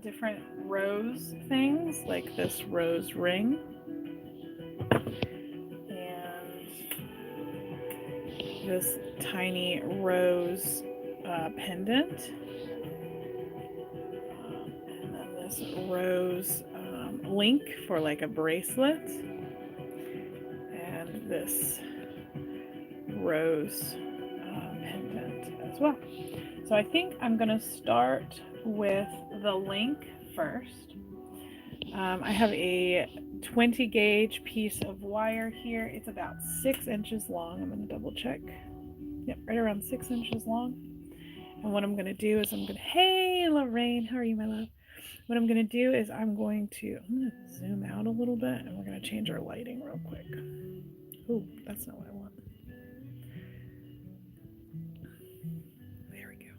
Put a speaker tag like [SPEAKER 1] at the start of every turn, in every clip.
[SPEAKER 1] different rose things, like this rose ring, and this tiny rose pendant, and then this rose link for like a bracelet, and this rose pendant as well. So I think I'm going to start with the link first. I have a 20 gauge piece of wire here. It's about 6 inches long. I'm going to double check. Yep, right around 6 inches long. And what I'm going to do is hey Lorraine, how are you, my love? What I'm going to do is I'm going to zoom out a little bit, and we're going to change our lighting real quick. Oh, that's not what I want. There we go.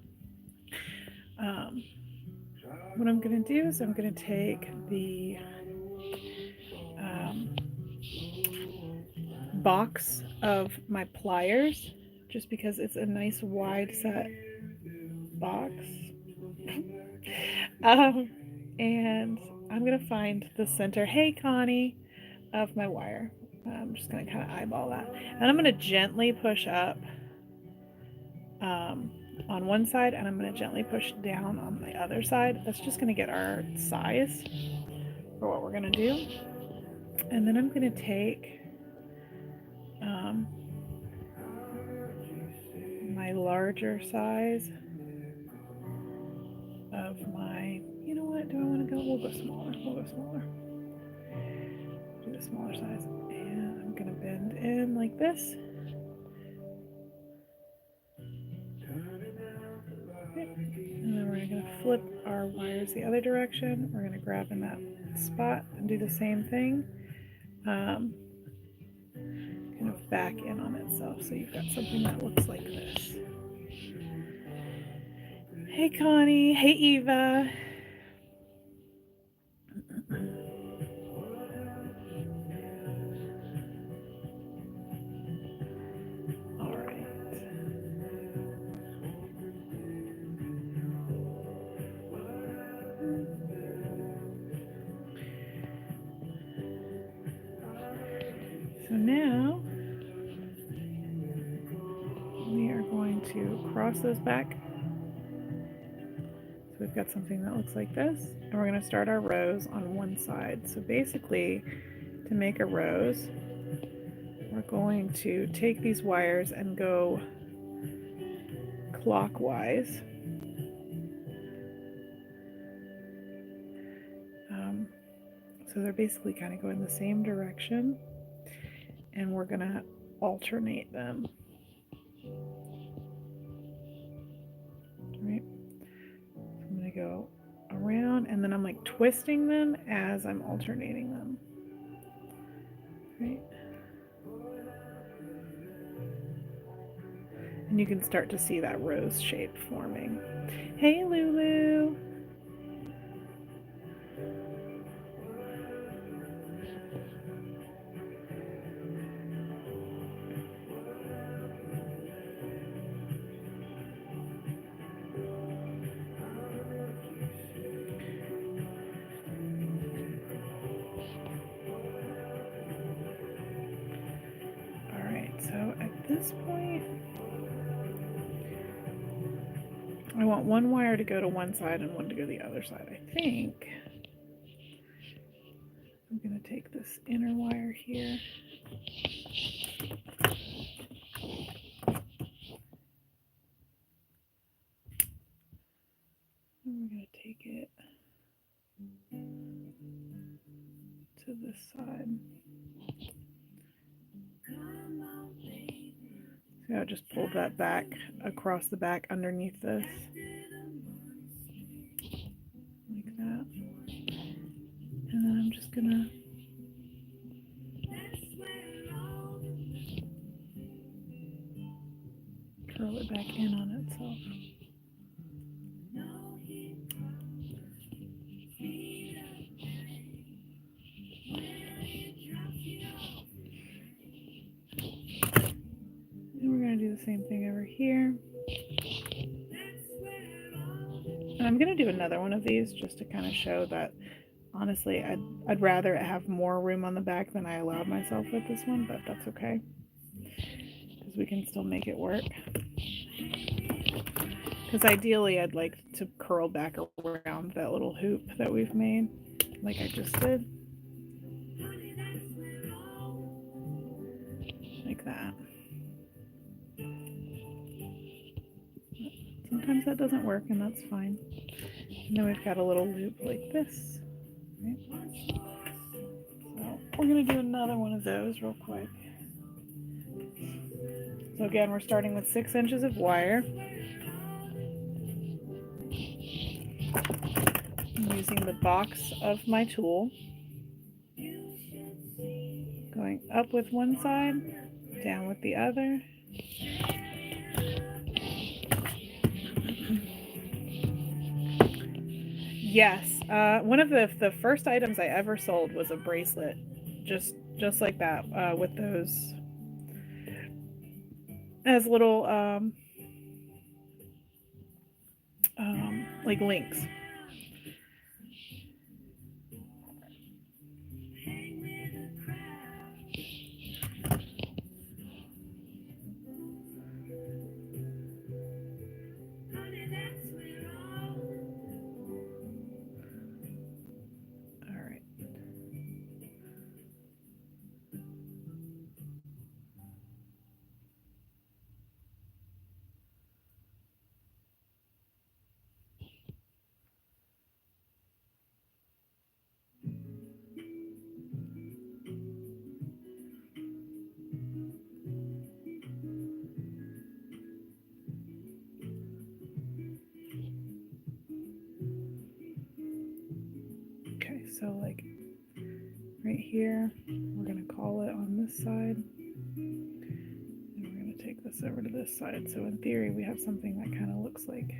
[SPEAKER 1] What I'm going to do is I'm going to take the box of my pliers, just because it's a nice wide set box. And I'm going to find the center, hey Connie, of my wire. I'm just going to kind of eyeball that. And I'm going to gently push up on one side, and I'm going to gently push down on the other side. That's just going to get our size for what we're going to do. And then I'm going to take my larger size of my, you know what, do I want to go? We'll go smaller. Do the smaller size. And I'm going to bend in like this. Okay. And then we're going to flip our wires the other direction. We're going to grab in that spot and do the same thing. Kind of back in on itself, so you've got something that looks like this. Hey Connie, hey Eva. All right. So now we are going to cross those back. So we've got something that looks like this, and we're going to start our rows on one side. So basically, to make a rose, we're going to take these wires and go clockwise. So they're basically kind of going the same direction, and we're going to alternate them. Right? So I'm going to go around, and then I'm like twisting them as I'm alternating them. Right? And you can start to see that rose shape forming. Hey Lulu! So at this point, I want one wire to go to one side and one to go to the other side. I think I'm going to take this inner wire here. And we're going to take it to this side. See how I just pulled that back across the back underneath this. Like that. And then I'm just going to curl it back in on itself. And we're going to do the same thing over here. And I'm I'm gonna do another one of these just to kind of show that honestly I'd rather have more room on the back than I allowed myself with this one, but that's okay because we can still make it work. Because ideally I'd like to curl back around that little hoop that we've made like I just did. Like that. Sometimes that doesn't work and that's fine. And then we've got a little loop like this. Right? So we're going to do another one of those real quick. So again, we're starting with 6 inches of wire. I'm using the box of my tool. Going up with one side, down with the other. Yes, one of the first items I ever sold was a bracelet, just like that, with those as little like links. Okay, so like right here, we're going to call it on this side, and we're going to take this over to this side. So in theory, we have something that kind of looks like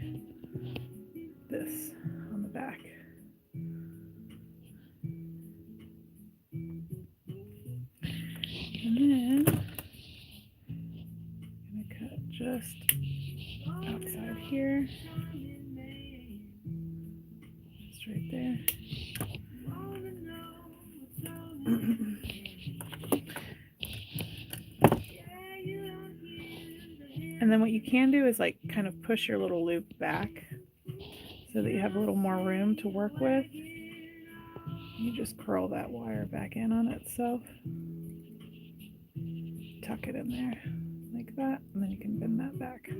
[SPEAKER 1] this on the back. And then I'm going to cut just outside here, just right there. And then what you can do is like kind of push your little loop back so that you have a little more room to work with. You just curl that wire back in on itself. Tuck it in there like that, and then you can bend that back.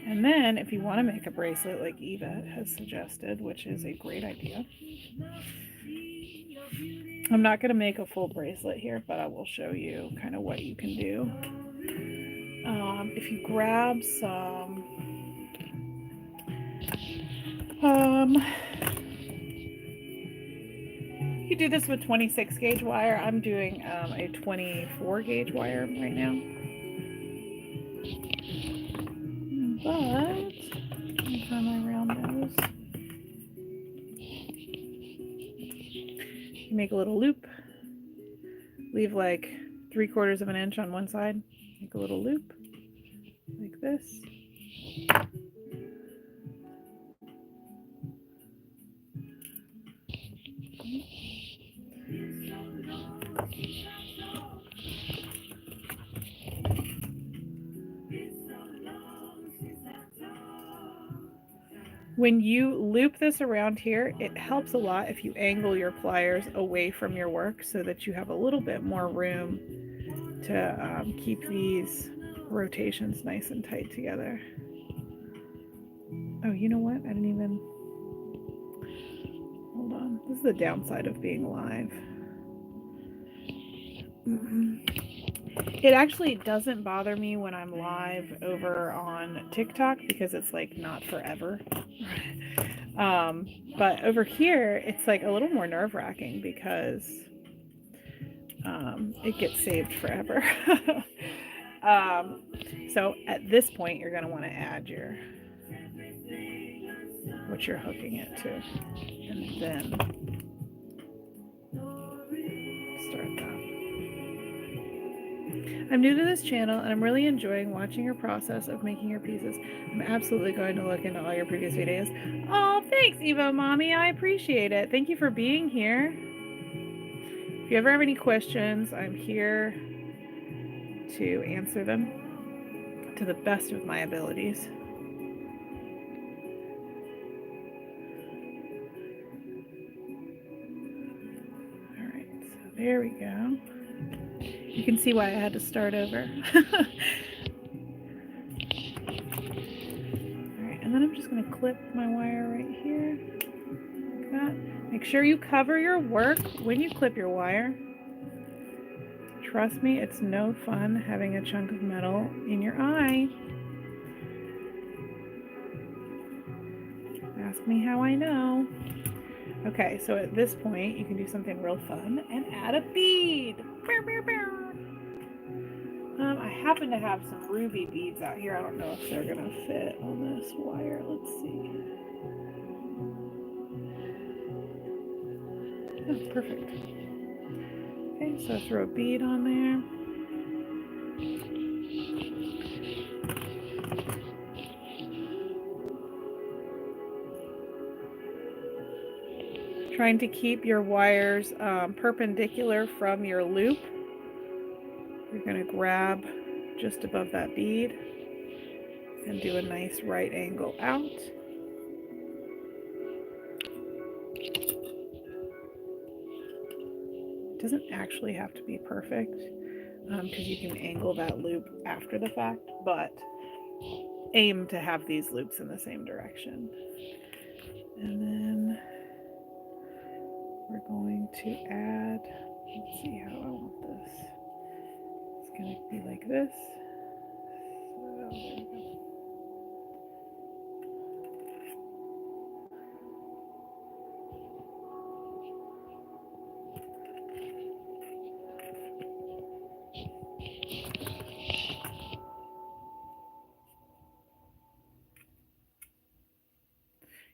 [SPEAKER 1] And then if you want to make a bracelet like Eva has suggested, which is a great idea, I'm not going to make a full bracelet here, but I will show you kind of what you can do. If you grab some you do this with 26 gauge wire. I'm doing a 24 gauge wire right now. But let me find my round nose. You make a little loop. Leave like 3/4 of an inch on one side. Make a little loop like this. When you loop this around here, it helps a lot if you angle your pliers away from your work so that you have a little bit more room to keep these rotations nice and tight together. Oh, you know what? I didn't even... Hold on. This is the downside of being live. It actually doesn't bother me when I'm live over on TikTok because it's like not forever. But over here, it's like a little more nerve-wracking because it gets saved forever. So at this point, you're going to want to add what you're hooking it to, and then start that. I'm new to this channel and I'm really enjoying watching your process of making your pieces. I'm absolutely going to look into all your previous videos. Oh, thanks, Evo Mommy. I appreciate it. Thank you for being here. If you ever have any questions, I'm here to answer them to the best of my abilities. All right, so there we go. You can see why I had to start over. All right, and then I'm just going to clip my wire right here, like that. Make sure you cover your work when you clip your wire. Trust me, it's no fun having a chunk of metal in your eye. Ask me how I know. Okay, so at this point, you can do something real fun and add a bead. I happen to have some ruby beads out here. I don't know if they're gonna fit on this wire. Let's see. Oh, perfect. Okay, so throw a bead on there. Trying to keep your wires perpendicular from your loop. You're going to grab just above that bead and do a nice right angle out. It doesn't actually have to be perfect because you can angle that loop after the fact, but aim to have these loops in the same direction. And then we're going to add, let's see how I want this. It's going to be like this. So there we go.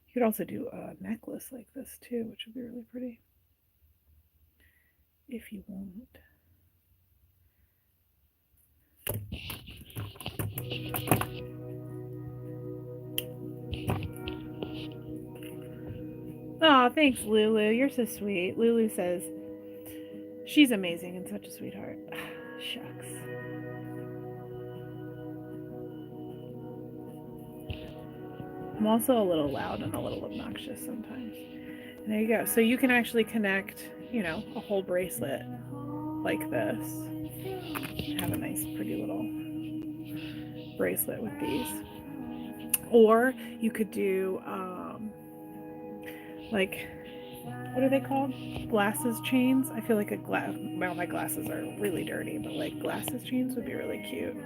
[SPEAKER 1] You could also do a necklace like this too, which would be really pretty. If you want. Oh, thanks, Lulu. You're so sweet. Lulu says she's amazing and such a sweetheart. Shucks. I'm also a little loud and a little obnoxious sometimes. And there you go. So you can actually connect, you know, a whole bracelet like this. Have a nice, pretty little bracelet with these. Or you could do, like, what are they called? Glasses chains. I feel like well, my glasses are really dirty, but like glasses chains would be really cute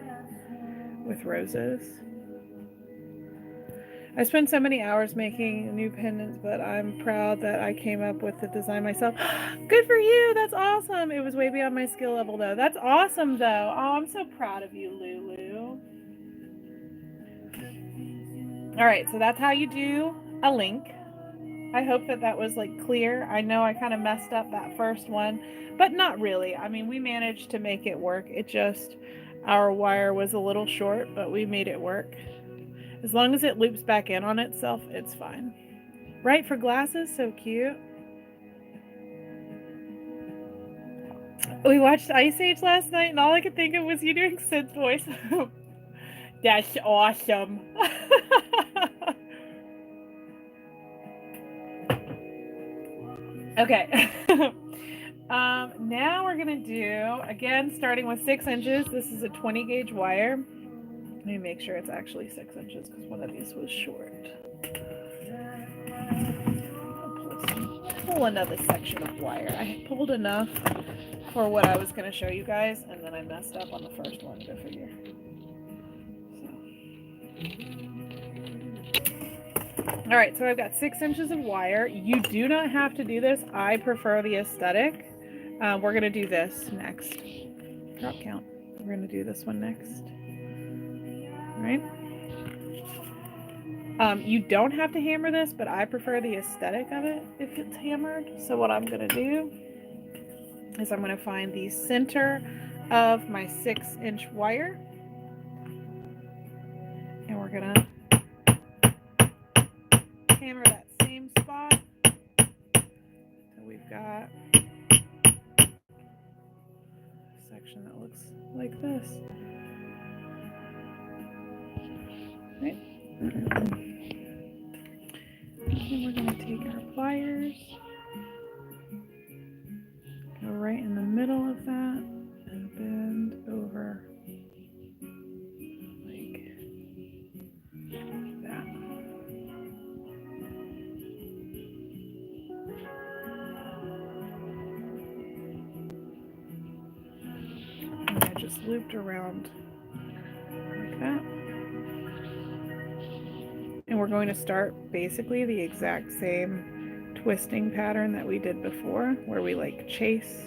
[SPEAKER 1] with roses. I spent so many hours making new pendants, but I'm proud that I came up with the design myself. Good for you. That's awesome. It was way beyond my skill level though. That's awesome though. Oh, I'm so proud of you, Lulu. All right, so that's how you do a link. I hope that was like clear. I know I kind of messed up that first one, but not really. I mean, we managed to make it work. It just, our wire was a little short, but we made it work. As long as it loops back in on itself, it's fine. Right, for glasses? So cute. We watched Ice Age last night, and all I could think of was you doing Sid's voice. That's awesome. Okay. Now we're going to do, again, starting with 6 inches. This is a 20 gauge wire. Let me make sure it's actually 6 inches because one of these was short. I'll pull another section of wire. I pulled enough for what I was going to show you guys, and then I messed up on the first one, go figure. All right, so I've got 6 inches of wire. You do not have to do this. I prefer the aesthetic. We're going to do this next. Drop count. We're going to do this one next. right? You don't have to hammer this, but I prefer the aesthetic of it if it's hammered. So what I'm going to do is I'm going to find the center of my 6-inch wire, and we're going to hammer that same spot. So we've got a section that looks like this. Right? And we're going to take our pliers, go right in the middle of that, and bend over like that. And I just looped around like that. And we're going to start basically the exact same twisting pattern that we did before, where we like chase.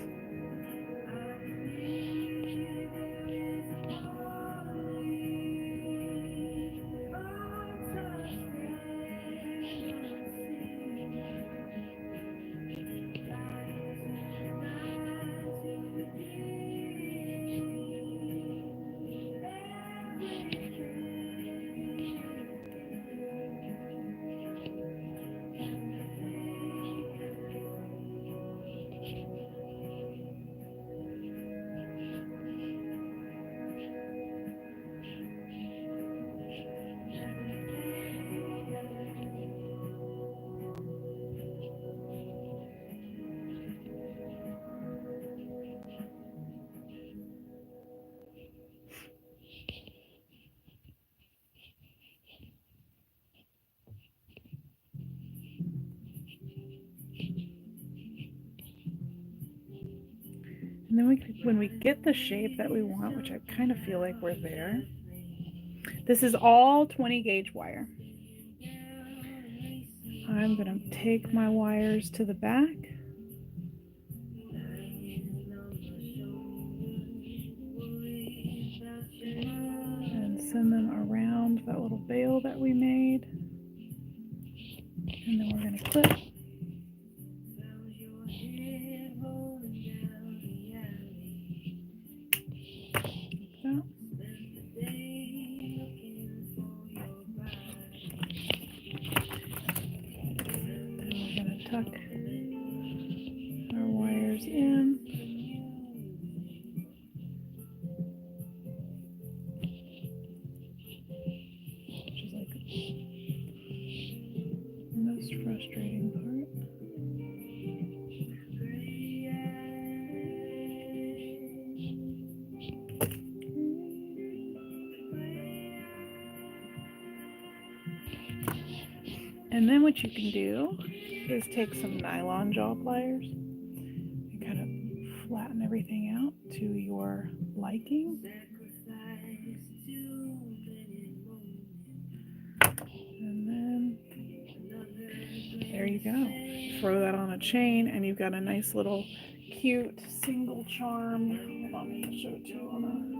[SPEAKER 1] And then when we get the shape that we want, which I kind of feel like we're there, this is all 20 gauge wire. I'm going to take my wires to the back and send them around that little bail that we made. And then we're going to clip. Tuck our wires in. Which is like the most frustrating part. And then what you can do is take some nylon jaw pliers and kind of flatten everything out to your liking. And then there you go. Throw that on a chain and you've got a nice little cute single charm. Hold on, I'm gonna show it to you on a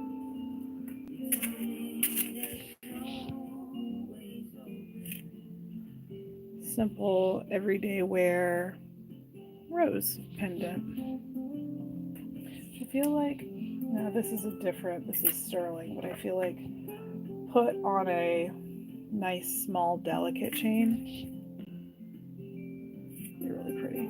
[SPEAKER 1] simple everyday wear rose pendant. I feel like, no, this is sterling, but I feel like put on a nice small delicate chain. They're really pretty.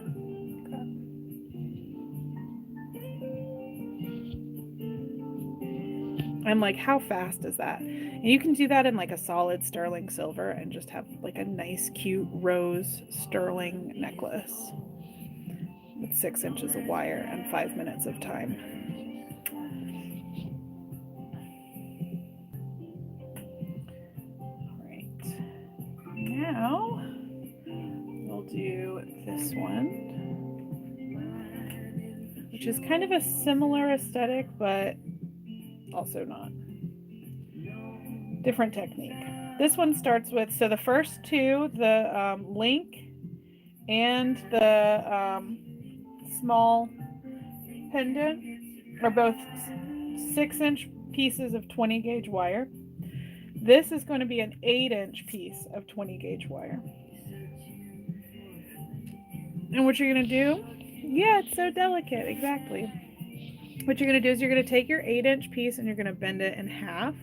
[SPEAKER 1] Okay. I'm like, how fast is that? And you can do that in like a solid sterling silver and just have like a nice cute rose sterling necklace with 6 inches of wire and 5 minutes of time. All right, now we'll do this one, which is kind of a similar aesthetic, but also not. Different technique. This one starts with, so the first two, the link and the small pendant are both 6-inch pieces of 20 gauge wire. This is going to be an 8-inch piece of 20 gauge wire. And what you're going to do, yeah, it's so delicate, exactly. What you're going to do is you're going to take your 8-inch piece and you're going to bend it in half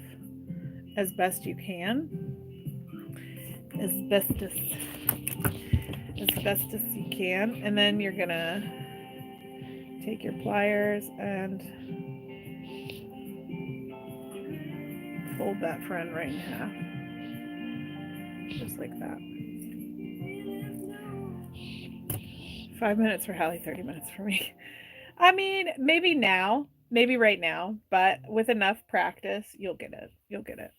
[SPEAKER 1] as best you can. As best as you can. And then you're going to take your pliers and fold that front right in half. Just like that. 5 minutes for Hallie, 30 minutes for me. I mean, maybe now, maybe right now, but with enough practice, you'll get it. You'll get it.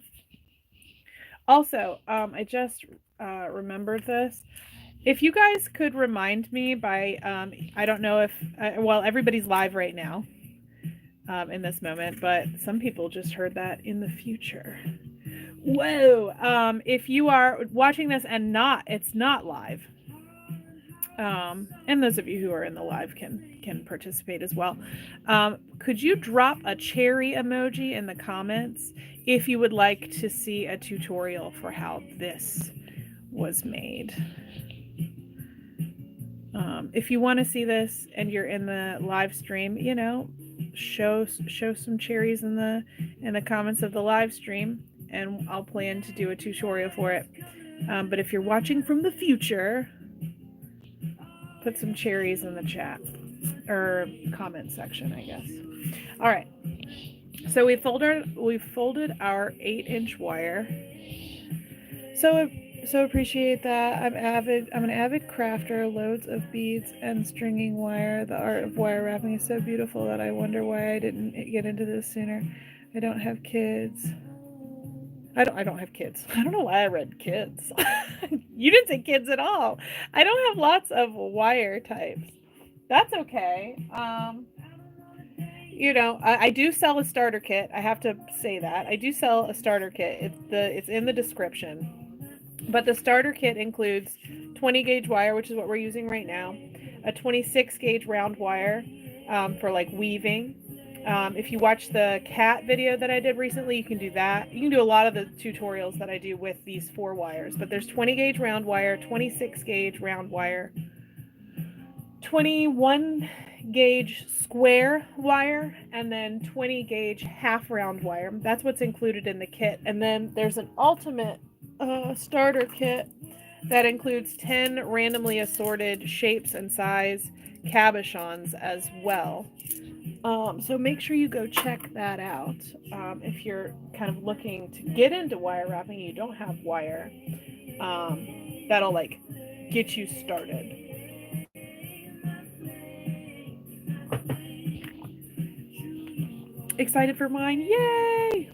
[SPEAKER 1] Also, I just remembered this. If you guys could remind me by, I don't know if, well, everybody's live right now in this moment, but some people just heard that in the future. Whoa! If you are watching this and it's not live, and those of you who are in the live can participate as well. Could you drop a cherry emoji in the comments if you would like to see a tutorial for how this was made? If you want to see this and you're in the live stream, you know, show some cherries in the comments of the live stream, and I'll plan to do a tutorial for it. But if you're watching from the future, put some cherries in the chat or comment section, I guess. All right. So we folded our 8-inch wire. So appreciate that. I'm an avid crafter, loads of beads and stringing wire. The art of wire wrapping is so beautiful that I wonder why I didn't get into this sooner. I don't have kids. I don't have kids. I don't know why I read kids. You didn't say kids at all. I don't have lots of wire types. That's okay. You know, I do sell a starter kit. I have to say that. I do sell a starter kit. It's in the description. But the starter kit includes 20 gauge wire, which is what we're using right now, a 26 gauge round wire for like weaving. If you watch the cat video that I did recently, you can do that. You can do a lot of the tutorials that I do with these 4 wires, but there's 20 gauge round wire, 26 gauge round wire, 21 gauge square wire, and then 20 gauge half round wire. That's what's included in the kit. And then there's an ultimate starter kit that includes 10 randomly assorted shapes and size cabochons as well. So make sure you go check that out if you're kind of looking to get into wire wrapping. You don't have wire. That'll like get you started. Excited for mine? Yay!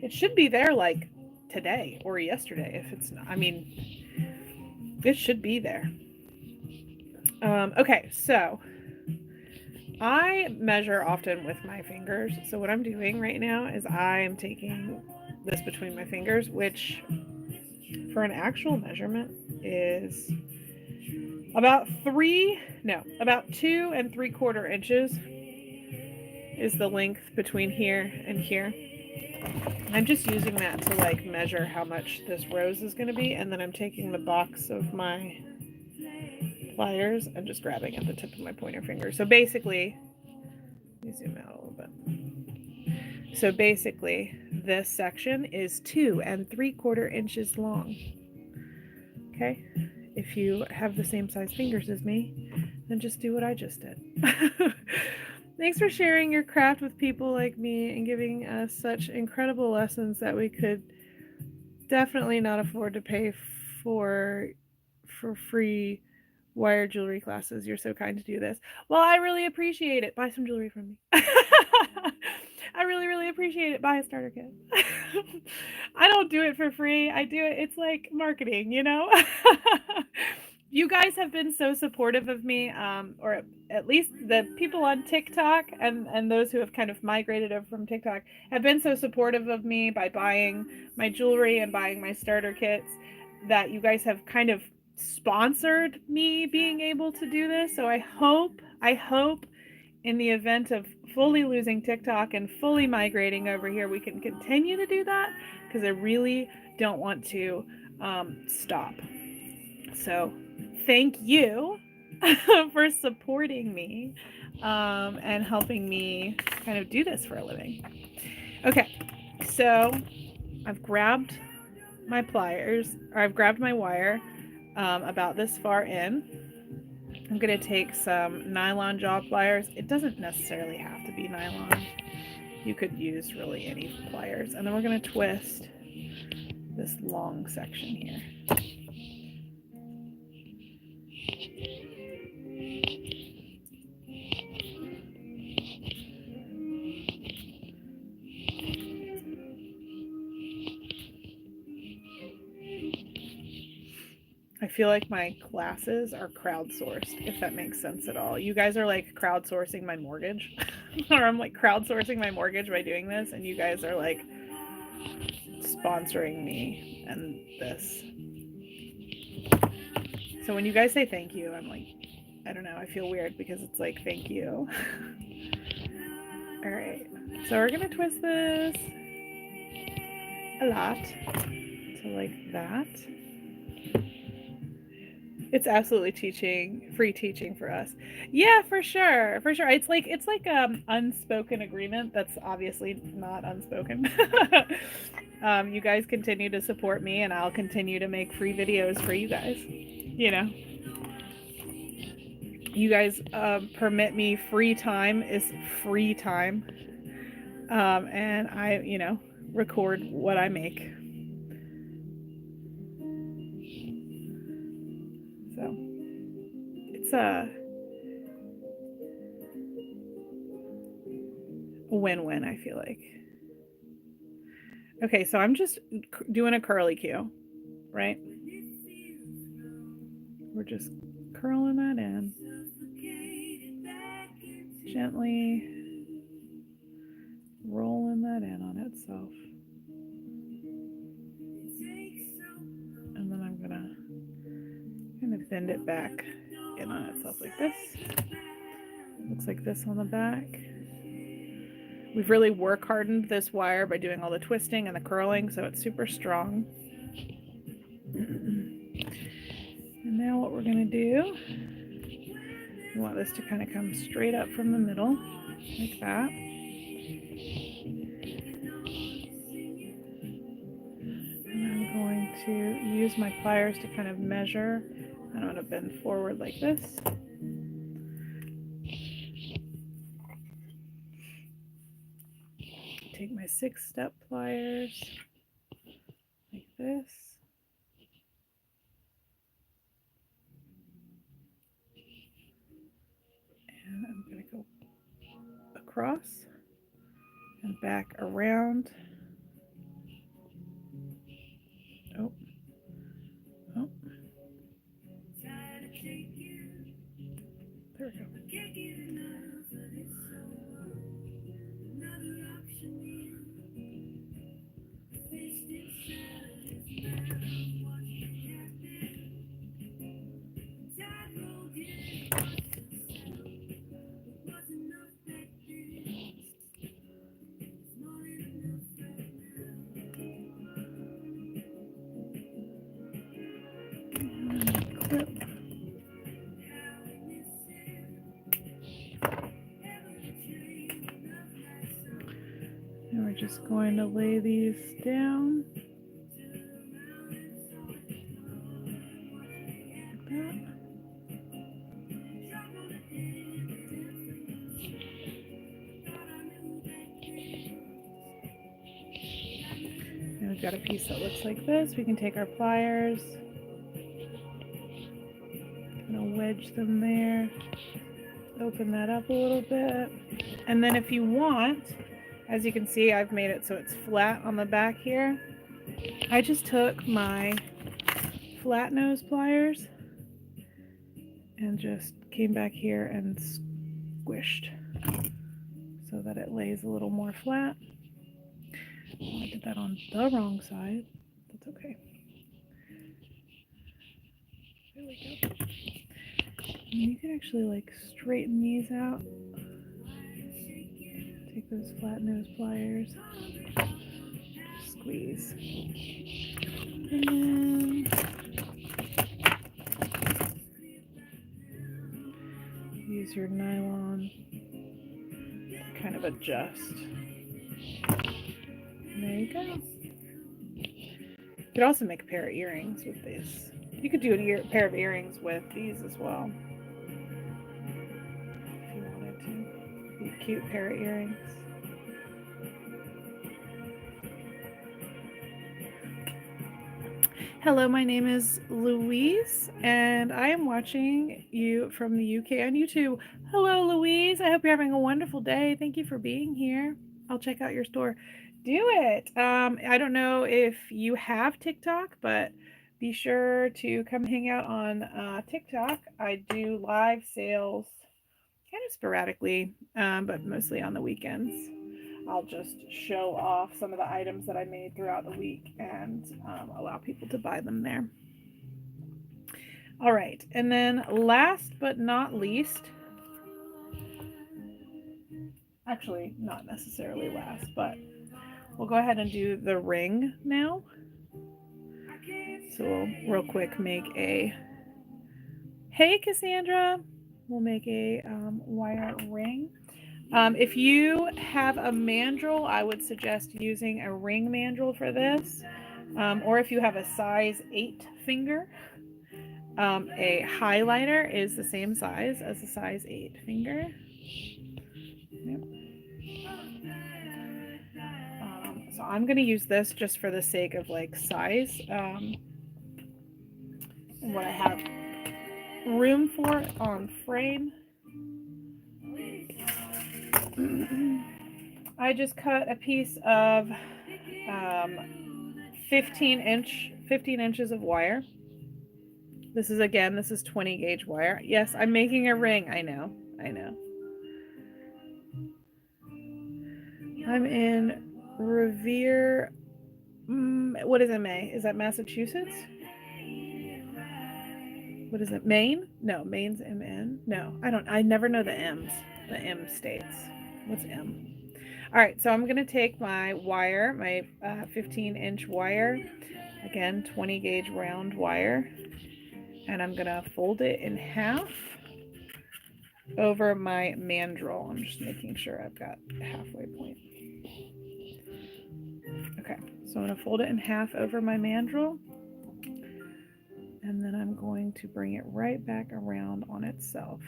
[SPEAKER 1] It should be there like today or yesterday if it's not. I mean, it should be there. Okay, so I measure often with my fingers. So what I'm doing right now is I'm taking this between my fingers, which for an actual measurement is about 2 3/4 inches is the length between here and here. I'm just using that to like measure how much this rose is going to be, and then I'm taking the box of my pliers and just grabbing at the tip of my pointer finger. So basically, let me zoom out a little bit. So basically, this section is 2 3/4 inches long. Okay, if you have the same size fingers as me, then just do what I just did. Thanks for sharing your craft with people like me and giving us such incredible lessons that we could definitely not afford to pay for free wire jewelry classes. You're so kind to do this. Well, I really appreciate it. Buy some jewelry from me. I really, really appreciate it. Buy a starter kit. I don't do it for free. I do it. It's like marketing, you know? You guys have been so supportive of me, or at least the people on TikTok and those who have kind of migrated over from TikTok have been so supportive of me by buying my jewelry and buying my starter kits that you guys have kind of sponsored me being able to do this. So I hope in the event of fully losing TikTok and fully migrating over here, we can continue to do that, because I really don't want to stop. So thank you for supporting me and helping me kind of do this for a living. Okay, so I've grabbed my pliers, or I've grabbed my wire about this far in. I'm going to take some nylon jaw pliers. It doesn't necessarily have to be nylon. You could use really any pliers. And then we're going to twist this long section here. I feel like my classes are crowdsourced, if that makes sense at all. You guys are like crowdsourcing my mortgage, or I'm like crowdsourcing my mortgage by doing this, and you guys are like sponsoring me and this. So when you guys say thank you, I'm like, I don't know, I feel weird because it's like, thank you. All right, so we're gonna twist this a lot to like that. It's absolutely free teaching for us. Yeah, for sure, for sure. It's like unspoken agreement that's obviously not unspoken. You guys continue to support me, and I'll continue to make free videos for you guys. You know, you guys permit me free time is free time, and I, record what I make. So it's a win-win, I feel like. Okay, so I'm just doing a curly Q, right? We're just curling that in. Gently rolling that in on itself. And then I'm gonna kind of bend it back in on itself like this. Looks like this on the back. We've really work hardened this wire by doing all the twisting and the curling, so it's super strong. And now what we're gonna do, we want this to kind of come straight up from the middle, like that. And I'm going to use my pliers to kind of measure. And I'm gonna bend forward like this. Take my 6-step pliers, like this. And I'm going to go across and back around. Oh. There we go. Clip. And we're just going to lay these down. Like that. And we've got a piece that looks like this. We can take our pliers, kind of wedge them there, open that up a little bit. And then if you want, as you can see, I've made it so it's flat on the back here. I just took my flat nose pliers and just came back here and squished so that it lays a little more flat. I did that on the wrong side. That's okay. There we go. And you can actually like straighten these out take those flat nose pliers, squeeze, and then use your nylon to kind of adjust. There you go. You could also make a pair of earrings with these. You could do a pair of earrings with these as well, if you wanted to. Be a cute pair of earrings. Hello, my name is Louise, and I am watching you from the UK on YouTube. Hello, Louise. I hope you're having a wonderful day. Thank you for being here. I'll check out your store. Do it. I don't know if you have TikTok, but be sure to come hang out on TikTok. I do live sales kind of sporadically, but mostly on the weekends. I'll just show off some of the items that I made throughout the week and allow people to buy them there. All right, and then last but not least, actually not necessarily last, but we'll go ahead and do the ring now. So we'll real quick make a, hey Cassandra, we'll make a wire ring. If you have a mandrel, I would suggest using a ring mandrel for this. Or if you have a size 8 finger, a highlighter is the same size as a size 8 finger. Yep. So I'm going to use this just for the sake of like size and what I have room for on frame. I just cut a piece of 15 inches of wire. This is 20 gauge wire. Yes, I'm making a ring. I know. I'm in Revere. What is it, May? Is that Massachusetts? What is it? Maine? No, Maine's MN. No, I never know the M's. The M states. What's M? All right, so I'm going to take my wire, my 15-inch wire, again, 20 gauge round wire, and I'm going to fold it in half over my mandrel. I'm just making sure I've got a halfway point. Okay, so I'm going to fold it in half over my mandrel, and then I'm going to bring it right back around on itself.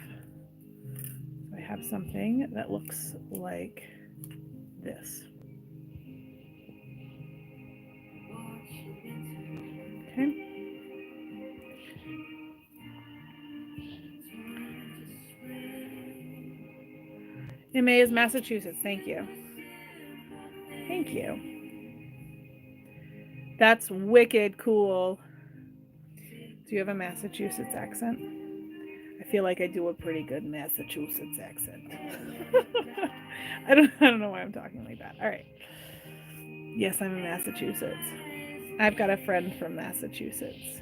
[SPEAKER 1] So I have something that looks like this. Okay. MA is Massachusetts. Thank you. Thank you. That's wicked cool. Do you have a Massachusetts accent? I feel like I do a pretty good Massachusetts accent. I don't know why I'm talking like that. All right. Yes, I'm in Massachusetts. I've got a friend from Massachusetts.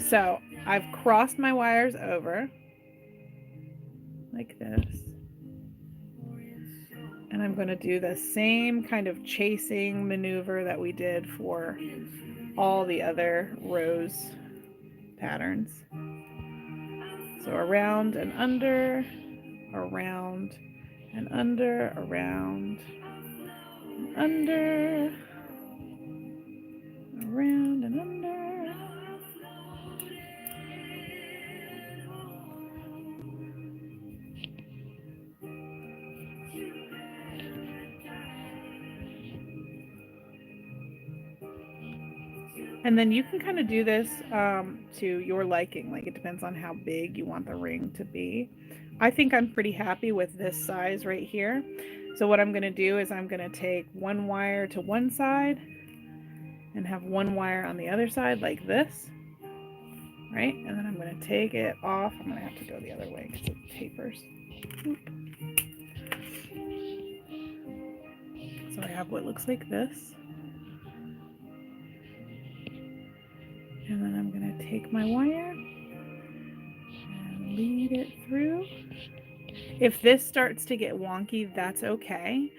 [SPEAKER 1] So I've crossed my wires over like this. And I'm going to do the same kind of chasing maneuver that we did for all the other rose patterns. So around and under, around and under, around and under, around and under. And then you can kind of do this to your liking. Like, it depends on how big you want the ring to be. I think I'm pretty happy with this size right here. So what I'm going to do is I'm going to take one wire to one side and have one wire on the other side like this, right? And then I'm going to take it off. I'm going to have to go the other way because it tapers. Oop. So I have what looks like this. And then I'm going to take my wire and lead it through. If this starts to get wonky, that's okay.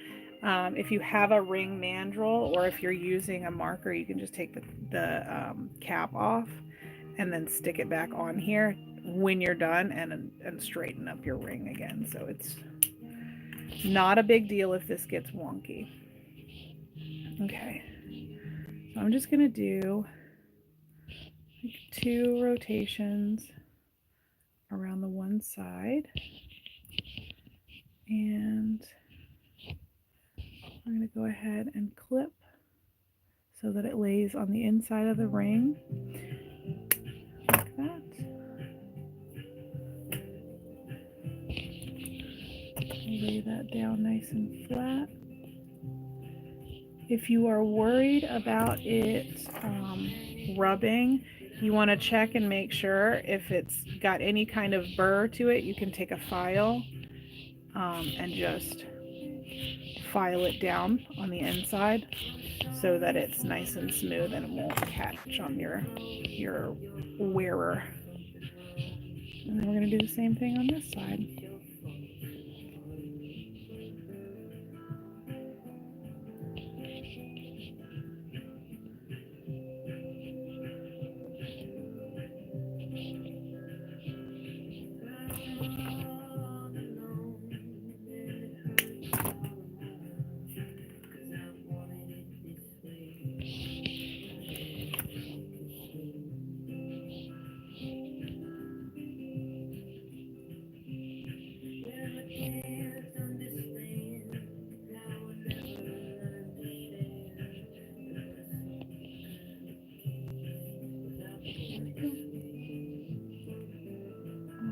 [SPEAKER 1] If you have a ring mandrel, or if you're using a marker, you can just take the cap off and then stick it back on here when you're done, and straighten up your ring again. So it's not a big deal if this gets wonky. Okay, so I'm just gonna do like 2 rotations around the one side, and I'm going to go ahead and clip so that it lays on the inside of the ring, like that. Lay that down nice and flat. If you are worried about it rubbing, you want to check and make sure. If it's got any kind of burr to it, you can take a file and just file it down on the inside so that it's nice and smooth and it won't catch on your wearer. And then we're going to do the same thing on this side.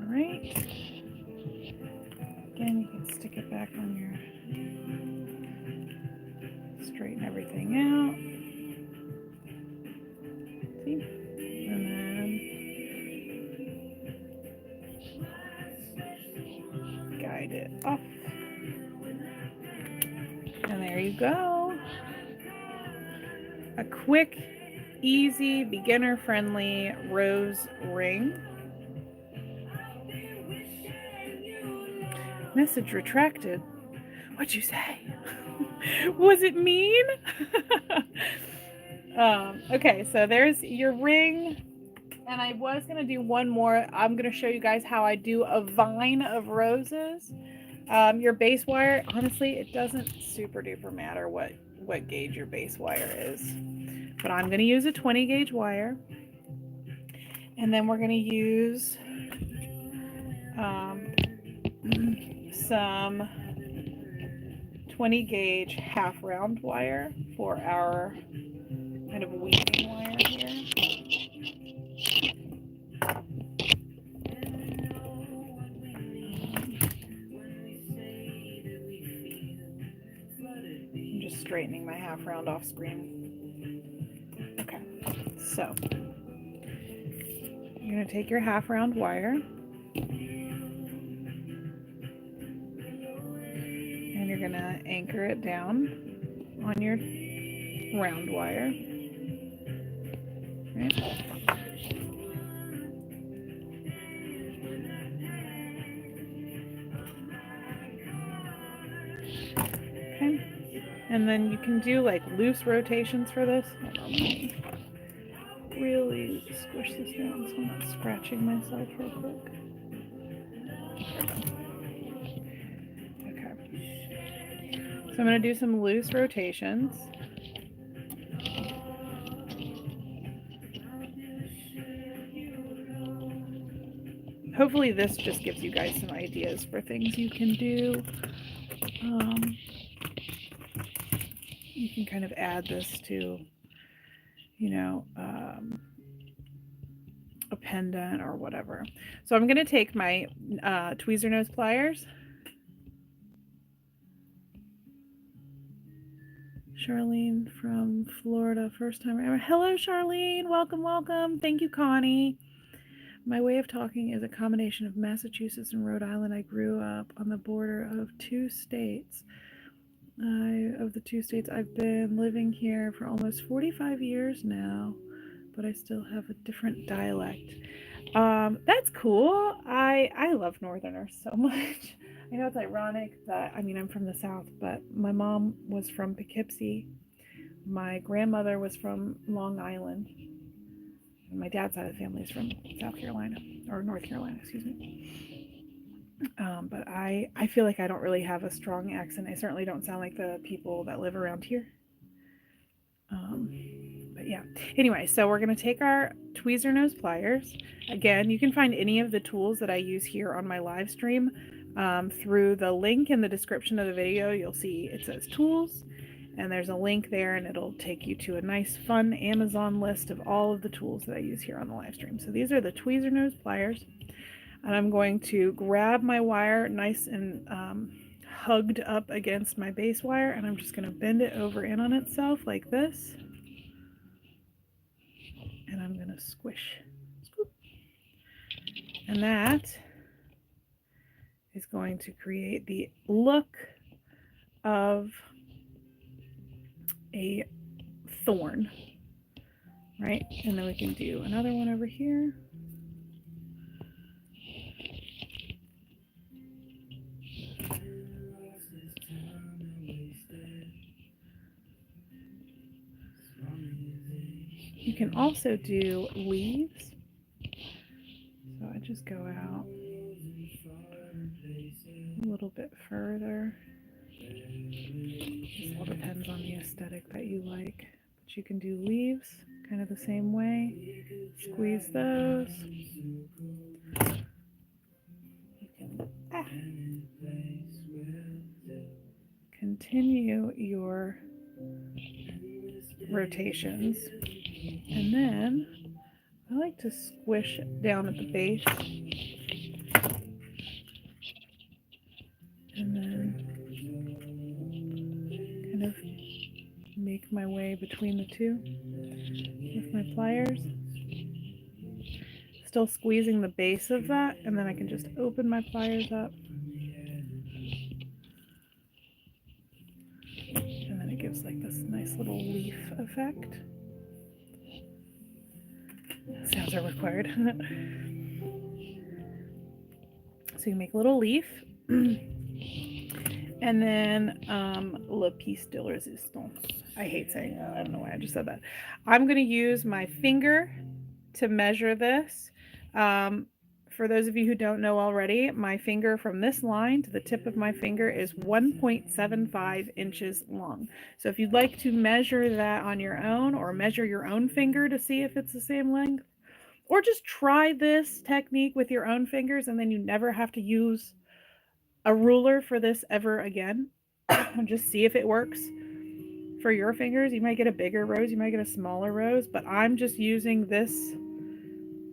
[SPEAKER 1] Alright. Again, you can stick it back on your, straighten everything out. See? And then guide it off. And there you go. A quick, easy, beginner-friendly rose ring. Message retracted. What'd you say? Was it mean? Okay, so there's your ring. And I was going to do one more. I'm going to show you guys how I do a vine of roses. Your base wire, honestly, it doesn't super duper matter what gauge your base wire is. But I'm going to use a 20 gauge wire. And then we're going to use some 20 gauge half round wire for our kind of weaving wire here. I'm just straightening my half round off screen. Okay, so you're going to take your half round wire and you're going to anchor it down on your round wire. Right. Okay, and then you can do like loose rotations for this. Hold on, let me really squish this down so I'm not scratching myself real quick. Okay, so I'm going to do some loose rotations. Hopefully this just gives you guys some ideas for things you can do. You can kind of add this to, you know, a pendant or whatever. So I'm going to take my tweezer nose pliers. Charlene from Florida, first time ever. Hello, Charlene. Welcome, welcome. Thank you, Connie. My way of talking is a combination of Massachusetts and Rhode Island. I grew up on the border of 2 states. Of the 2 states, I've been living here for almost 45 years now, but I still have a different dialect. That's cool. I love Northerners so much. I know it's ironic that, I mean, I'm from the South, but my mom was from Poughkeepsie. My grandmother was from Long Island. And my dad's side of the family is from South Carolina, or North Carolina, excuse me. But I feel like I don't really have a strong accent. I certainly don't sound like the people that live around here. But yeah, anyway, so we're going to take our tweezer nose pliers. Again, you can find any of the tools that I use here on my live stream through the link in the description of the video. You'll see it says tools, and there's a link there, and it'll take you to a nice fun Amazon list of all of the tools that I use here on the live stream. So these are the tweezer nose pliers, and I'm going to grab my wire nice and hugged up against my base wire, and I'm just going to bend it over in on itself like this. And I'm going to squish. Scoop. And that is going to create the look of a thorn, right? And then we can do another one over here. You can also do leaves. So I just go out a little bit further. It all depends on the aesthetic that you like. But you can do leaves kind of the same way. Squeeze those. You can continue your rotations. And then I like to squish down at the base. And then kind of make my way between the two with my pliers. Still squeezing the base of that, and then I can just open my pliers up. And then it gives like this nice little leaf effect. Sounds are required. So you make a little leaf. And then le piece de résistance. I hate saying that. I don't know why I just said that. I'm going to use my finger to measure this. For those of you who don't know already, my finger from this line to the tip of my finger is 1.75 inches long. So if you'd like to measure that on your own, or measure your own finger to see if it's the same length, or just try this technique with your own fingers and then you never have to use a ruler for this ever again, just see if it works for your fingers. You might get a bigger rose, you might get a smaller rose, but I'm just using this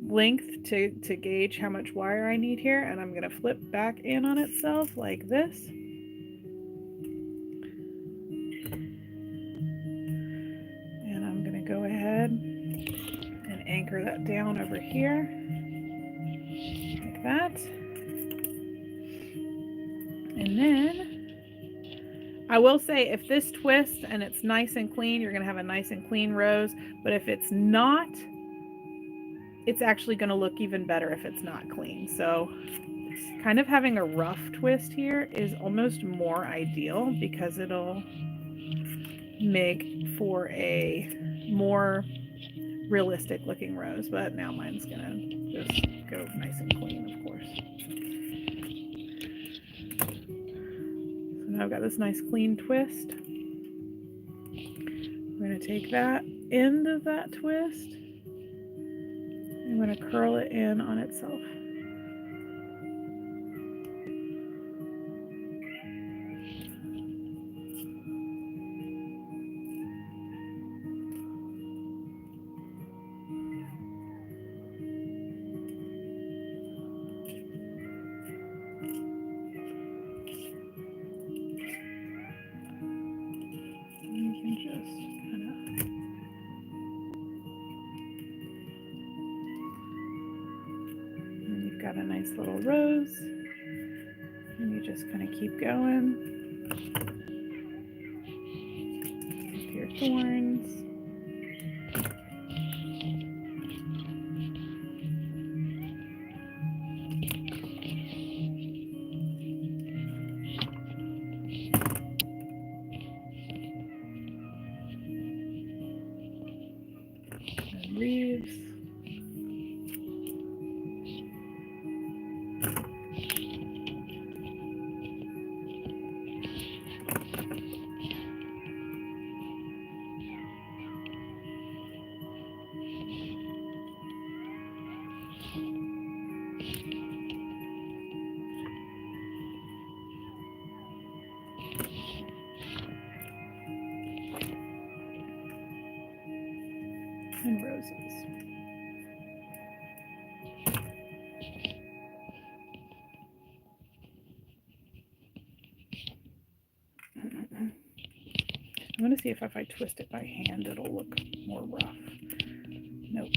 [SPEAKER 1] length to gauge how much wire I need here, and I'm going to flip back in on itself like this. And I'm going to go ahead and anchor that down over here like that. And then I will say, if this twists and it's nice and clean, you're going to have a nice and clean rose, but if it's not, it's actually going to look even better if it's not clean. So kind of having a rough twist here is almost more ideal, because it'll make for a more realistic looking rose. But now mine's going to just go nice and clean, of course. So now I've got this nice clean twist. I'm going to take that end of that twist, I'm going to curl it in on itself. Got a nice little rose, and you just kind of keep going with your thorns. leaves. And roses. I'm going to see if I twist it by hand, it'll look more rough. Nope.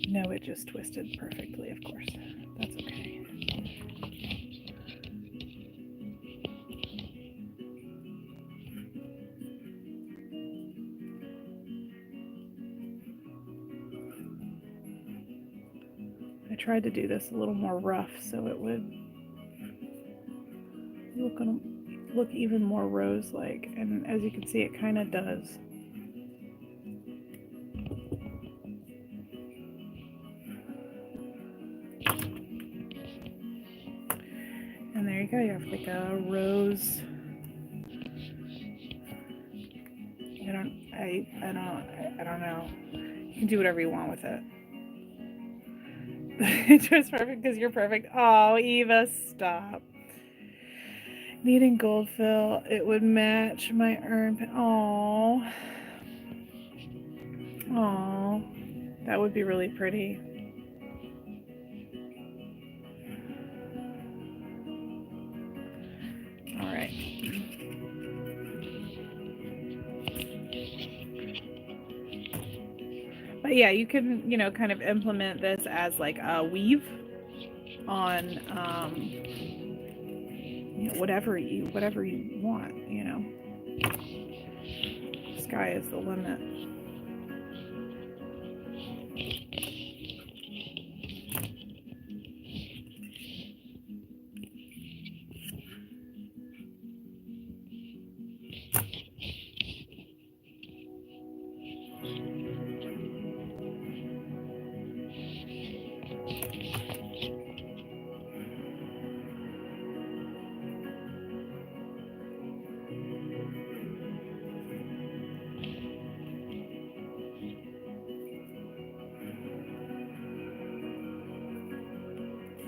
[SPEAKER 1] No, it just twisted perfectly, of course. That's okay. I tried to do this a little more rough so it would look even more rose-like, and as you can see, it kind of does. And there you go, you have like a rose. I don't know. You can do whatever you want with it. It's just perfect because you're perfect. Oh, Eva, stop. Needing gold fill, it would match my urn. Oh, oh, that would be really pretty. All right. But yeah, you can, kind of implement this as like a weave on whatever you want, Sky is the limit.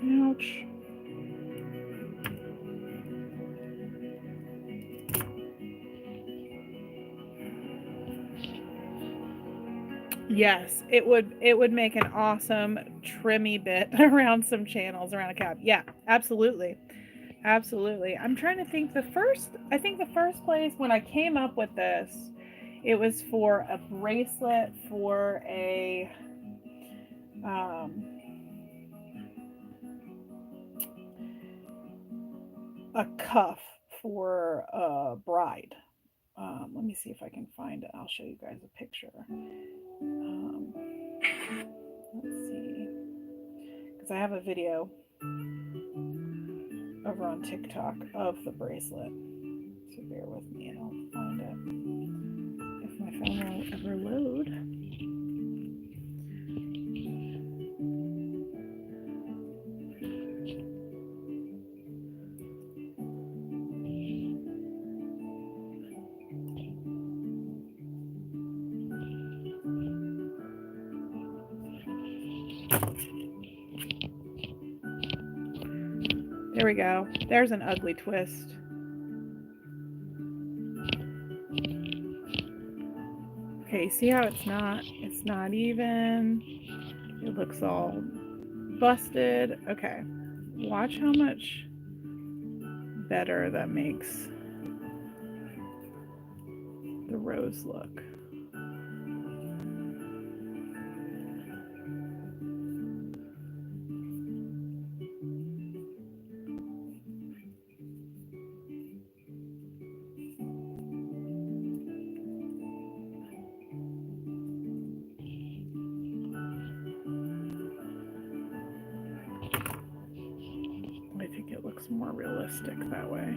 [SPEAKER 1] Ouch. Yes, it would make an awesome trimmy bit around some channels around a cap. Yeah, absolutely. Absolutely. I'm trying to think I think the first place when I came up with this, it was for a bracelet for a cuff for a bride. Let me see if I can find it. I'll show you guys a picture. Let's see, because I have a video over on TikTok of the bracelet. So bear with me and I'll find it if my phone will ever load. There we go. There's an ugly twist. Okay, see how it's not even. It looks all busted. Okay, watch how much better that makes the rose look. I think it looks more realistic that way.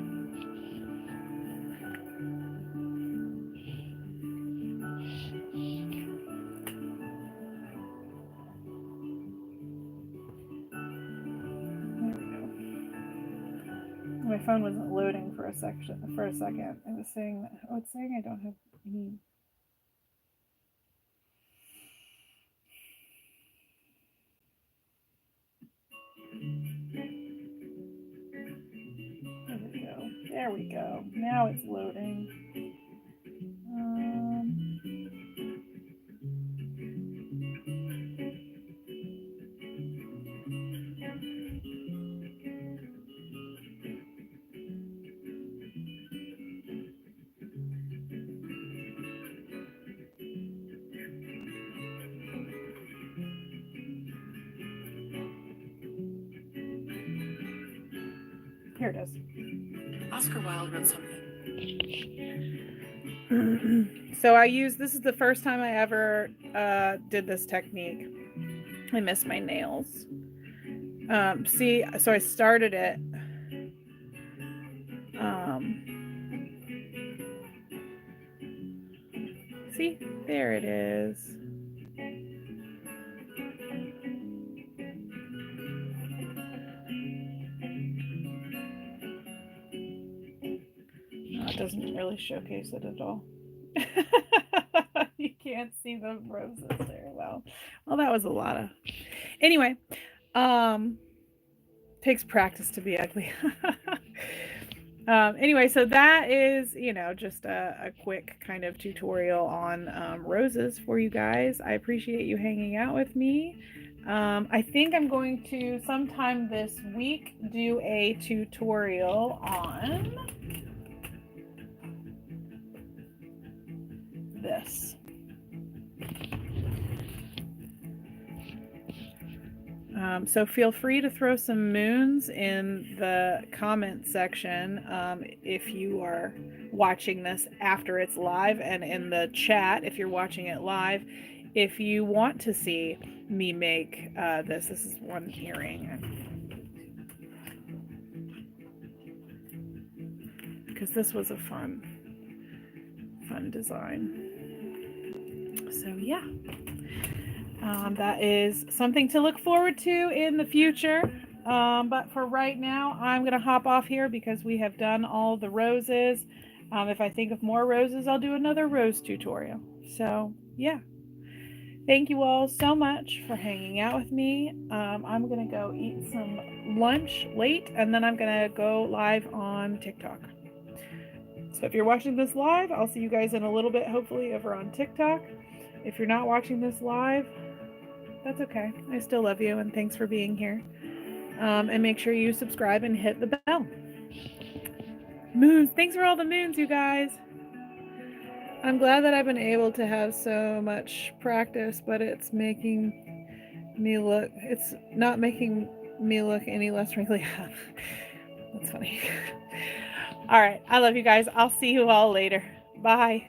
[SPEAKER 1] my phone wasn't loading for a second. It was saying that, oh, it's saying I don't have any. There we go. Now it's loading. Here it is.
[SPEAKER 2] Oscar Wilde wrote something.
[SPEAKER 1] So this is the first time I ever did this technique. I missed my nails. See, so I started it. See, there it is. No, it doesn't really showcase it at all. You can't see the roses there. Well, that was a lot of. Anyway, takes practice to be ugly. Anyway, so that is, just a quick kind of tutorial on roses for you guys. I appreciate you hanging out with me. I think I'm going to sometime this week do a tutorial on this. So feel free to throw some moons in the comment section if you are watching this after it's live, and in the chat if you're watching it live. If you want to see me make this is one earring, because this was a fun design. So yeah. That is something to look forward to in the future. But for right now, I'm going to hop off here because we have done all the roses. If I think of more roses, I'll do another rose tutorial. So, yeah. Thank you all so much for hanging out with me. I'm going to go eat some lunch late, and then I'm going to go live on TikTok. So if you're watching this live, I'll see you guys in a little bit, hopefully over on TikTok. If you're not watching this live, that's okay. I still love you, and thanks for being here. And make sure you subscribe and hit the bell. Moons. Thanks for all the moons, you guys. I'm glad that I've been able to have so much practice, but it's not making me look any less wrinkly. That's funny. All right. I love you guys. I'll see you all later. Bye.